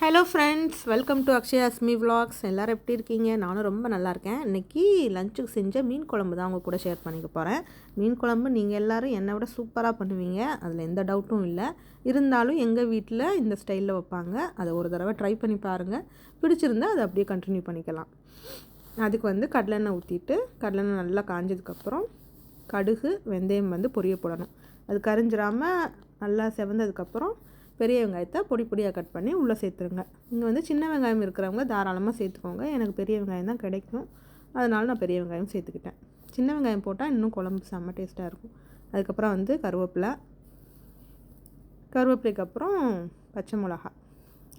Hello friends, welcome to Akshayasmi vlogs. எல்லோரும் எப்படி இருக்கீங்க? நானும் ரொம்ப நல்லா இருக்கேன். இன்றைக்கி லஞ்சுக்கு செஞ்ச மீன் குழம்பு தான் உங்கள் கூட ஷேர் பண்ணிக்க போகிறேன். மீன் குழம்பு நீங்கள் எல்லோரும் என்னை விட சூப்பராக பண்ணுவீங்க, அதில் எந்த டவுட்டும் இல்லை. இருந்தாலும் எங்கள் வீட்டில் இந்த ஸ்டைலில் வைப்பாங்க. அதை ஒரு தடவை ட்ரை பண்ணி பாருங்கள். பிடிச்சிருந்தால் அதை அப்படியே கண்டினியூ பண்ணிக்கலாம். அதுக்கு கடலெண்ணெய் ஊற்றிட்டு, கடலெண்ணெய் நல்லா காஞ்சதுக்கப்புறம் கடுகு வெந்தயம் பொரிய போடணும். அது கரிஞ்சிடாமல் நல்லா செவந்ததுக்கப்புறம் பெரிய வெங்காயத்தை பொடி பொடியாக கட் பண்ணி உள்ளே சேர்த்துருங்க. இங்கே சின்ன வெங்காயம் இருக்கிறவங்க தாராளமாக சேர்த்துக்கோங்க. எனக்கு பெரிய வெங்காயம் தான் கிடைக்கும், அதனால் நான் பெரிய வெங்காயம் சேர்த்துக்கிட்டேன். சின்ன வெங்காயம் போட்டால் இன்னும் குழம்பு செம்ம டேஸ்ட்டாக இருக்கும். அதுக்கப்புறம் கருவேப்பிலைக்கு அப்புறம் பச்சை மிளகா,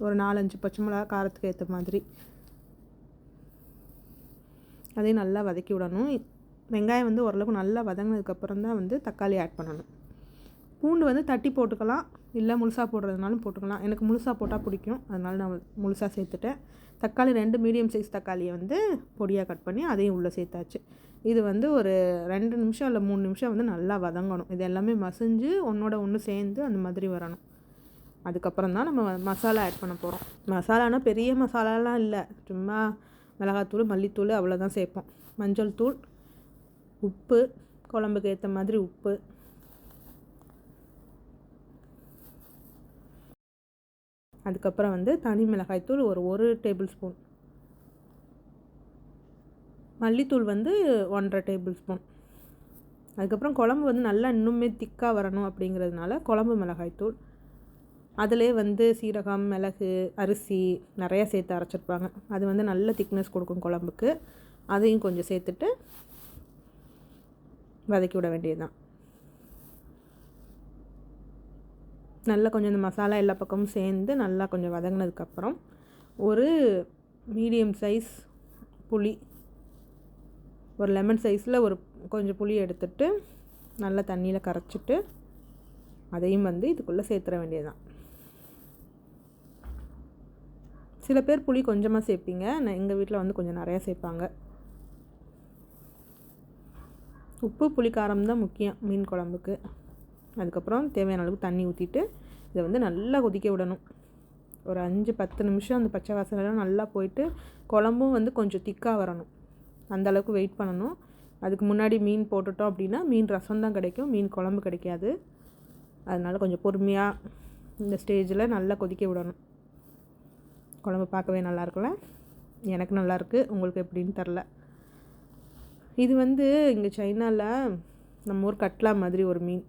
ஒரு 4-5 பச்சை மிளகா காரத்துக்கு ஏற்ற மாதிரி அதையும் நல்லா வதக்கி விடணும். வெங்காயம் ஓரளவுக்கு நல்லா வதங்கினதுக்கப்புறம் தான் தக்காளி ஆட் பண்ணணும். பூண்டு தட்டி போட்டுக்கலாம், இல்லை முழுசாக போடுறதுனாலும் போட்டுக்கலாம். எனக்கு முழுசாக போட்டால் பிடிக்கும், அதனால் நான் முழுசாக சேர்த்துட்டேன். தக்காளி 2 மீடியம் சைஸ் தக்காளியை பொடியாக கட் பண்ணி அதையும் உள்ளே சேர்த்தாச்சு. இது ஒரு 2 நிமிஷம் இல்லை 3 நிமிஷம் நல்லா வதங்கணும். இது எல்லாமே மசிஞ்சு ஒன்றோட ஒன்று சேர்ந்து அந்த மாதிரி வரணும். அதுக்கப்புறம் தான் நம்ம மசாலா ஆட் பண்ண போகிறோம். மசாலானா பெரிய மசாலாலாம் இல்லை, சும்மா மிளகாத்தூள் மல்லித்தூள் அவ்வளோதான் சேர்ப்போம். மஞ்சள் தூள், உப்பு, குழம்புக்கு ஏற்ற மாதிரி உப்பு, அதுக்கப்புறம் தனி மிளகாய்த்தூள் ஒரு டேபிள் ஸ்பூன், மல்லித்தூள் 1.5 டேபிள் ஸ்பூன். அதுக்கப்புறம் குழம்பு நல்லா இன்னுமே திக்காக வரணும் அப்படிங்கிறதுனால குழம்பு மிளகாய்த்தூள். அதிலே சீரகம், மிளகு, அரிசி நிறையா சேர்த்து அரைச்சிருப்பாங்க. அது நல்ல திக்னஸ் கொடுக்கும் குழம்புக்கு. அதையும் கொஞ்சம் சேர்த்துட்டு வதக்கி விட வேண்டியது தான். நல்லா கொஞ்சம் இந்த மசாலா எல்லா பக்கமும் சேர்ந்து நல்லா கொஞ்சம் வதங்கினதுக்கப்புறம் ஒரு மீடியம் சைஸ் புளி, ஒரு லெமன் சைஸில் கொஞ்சம் புளி எடுத்துட்டு நல்லா தண்ணியில் கரைச்சிட்டு அதையும் இதுக்குள்ளே சேர்த்துற வேண்டியதுதான். சில பேர் புளி கொஞ்சமாக சேர்ப்பீங்க, நான் எங்கள் வீட்டில் கொஞ்சம் நிறையா சேர்ப்பாங்க. உப்பு புளி காரம் தான் முக்கியம் மீன் குழம்புக்கு. அதுக்கப்புறம் தேவையான அளவுக்கு தண்ணி ஊற்றிட்டு இதை நல்லா கொதிக்க விடணும். ஒரு 5-10 நிமிஷம் அந்த பச்சை வாசனைலாம் நல்லா போயிட்டு குழம்பும் கொஞ்சம் திக்காக வரணும். அந்தளவுக்கு வெயிட் பண்ணணும். அதுக்கு முன்னாடி மீன் போட்டுட்டோம் அப்படின்னா மீன் ரசம் தான் கிடைக்கும், மீன் குழம்பு கிடைக்காது. அதனால் கொஞ்சம் பொறுமையாக இந்த ஸ்டேஜில் நல்லா கொதிக்க விடணும். குழம்பு பார்க்கவே நல்லா இருக்குல்ல? எனக்கு நல்லாயிருக்கு, உங்களுக்கு எப்படின்னு தெரில. இது இங்கே சைனாவில் நம்ம ஊர் கட்லா மாதிரி ஒரு மீன்.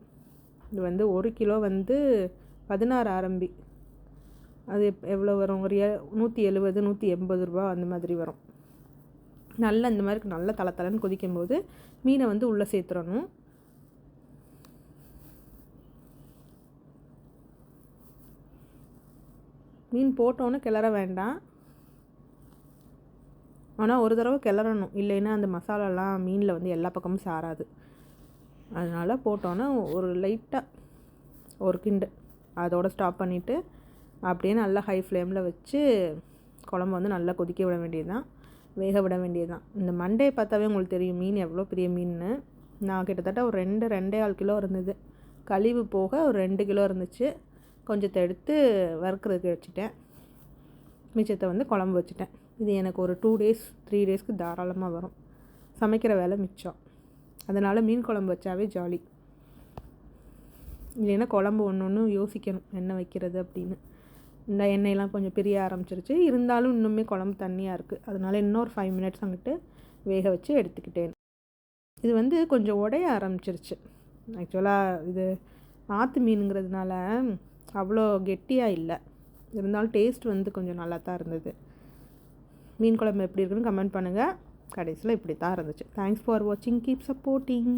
இது 1 கிலோ 16 RMB. அது எவ்வளோ வரும்? ஒரு 170-180 ரூபா அந்த மாதிரி வரும். நல்லா இந்த மாதிரி நல்லா தளன்னு கொதிக்கும்போது மீனை உள்ளே சேர்த்துடணும். மீன் போட்டோன்னு கிளற வேண்டாம், ஆனால் ஒரு தடவை கிளறணும், இல்லைன்னா அந்த மசாலாலாம் மீனில் எல்லா பக்கமும் சாராது. அதனால் போட்டோன்னே ஒரு லைட்டாக ஒரு கிண்டு அதோடு ஸ்டாப் பண்ணிவிட்டு அப்படியே நல்லா ஹை ஃப்ளேமில் வச்சு குழம்பு நல்லா கொதிக்க விட வேண்டியது தான், வேக விட வேண்டியது தான். இந்த மண்டையை பார்த்தாவே உங்களுக்கு தெரியும் மீன் எவ்வளோ பெரிய மீன்னு. நான் கிட்டத்தட்ட ஒரு 2-2.25 கிலோ இருந்தது. கழிவு போக ஒரு 2 கிலோ இருந்துச்சு. கொஞ்சத்தை எடுத்து வறுக்கிறதுக்கு வச்சுட்டேன், மிச்சத்தை குழம்பு வச்சுட்டேன். இது எனக்கு ஒரு 2 டேஸ் 3 டேஸ்க்கு தாராளமாக வரும். சமைக்கிற வேலை மிச்சம். அதனால் மீன் குழம்பு வச்சாவே ஜாலி. இல்லைன்னா குழம்பு ஒன்று யோசிக்கணும் என்ன வைக்கிறது அப்படின்னு. இந்த எண்ணெயெல்லாம் கொஞ்சம் பிரிய ஆரம்பிச்சிருச்சு, இருந்தாலும் இன்னுமே குழம்பு தண்ணியாக இருக்குது. அதனால் இன்னொரு 5 மினிட்ஸ் அங்கிட்டு வேக வச்சு எடுத்துக்கிட்டேன். இது கொஞ்சம் உடைய ஆரம்பிச்சிருச்சு. ஆக்சுவலாக இது ஆற்று மீனுங்கிறதுனால அவ்வளோ கெட்டியாக இல்லை, இருந்தாலும் டேஸ்ட் கொஞ்சம் நல்லா தான் இருந்தது. மீன் குழம்பு எப்படி இருக்குன்னு கமெண்ட் பண்ணுங்கள். கடைசியில் இப்படி தான் இருந்துச்சு. தேங்க்ஸ் ஃபார் வாட்சிங், கீப் சப்போர்ட்டிங்.